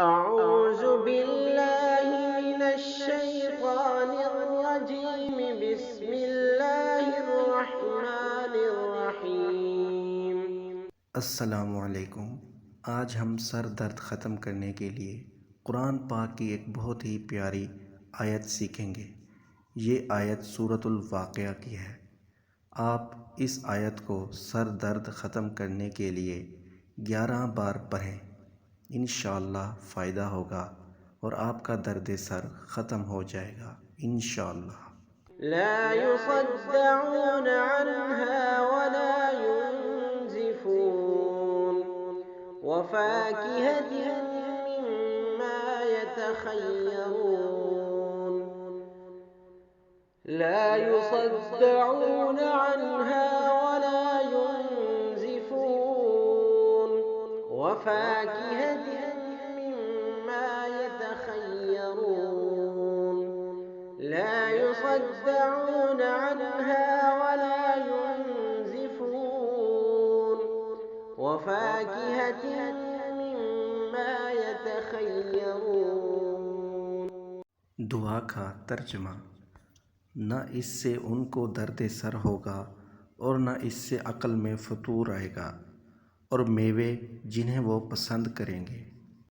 أعوذ बिल्लाहि मिनश शैतानिर रजीम बिस्मिल्लाहिर रहमानिर रहीम। अस्सलामुअलैकुम। आज हम सर दर्द ख़त्म करने के लिए कुरान पाक की एक बहुत ही प्यारी आयत सीखेंगे। ये आयत सूरतुल वाक़िया की है। आप इस आयत को सर दर्द ख़त्म करने के लिए 11 बार पढ़ें। इंशाअल्लाह फ़ायदा होगा और आपका दर्द सर ख़त्म हो जाएगा इंशाअल्लाह। ला युसद्दऊन अन्हा वला युनज़िफून वफ़ाकिहतिन मिम्मा यतख़य्यरून। ला युसद्दऊन अन्हा वला युनज़िफून वफ़ाकिहतिन मिम्मा यतख़य्यरून। لا يصدعون عنها ولا ينزفون وفاكهة مما يتخيرون। दुआ का तर्जमा। न इससे उनको दर्द सर होगा और न इससे अक़ल में फ़तूर आएगा और मेवे जिन्हें वो पसंद करेंगे।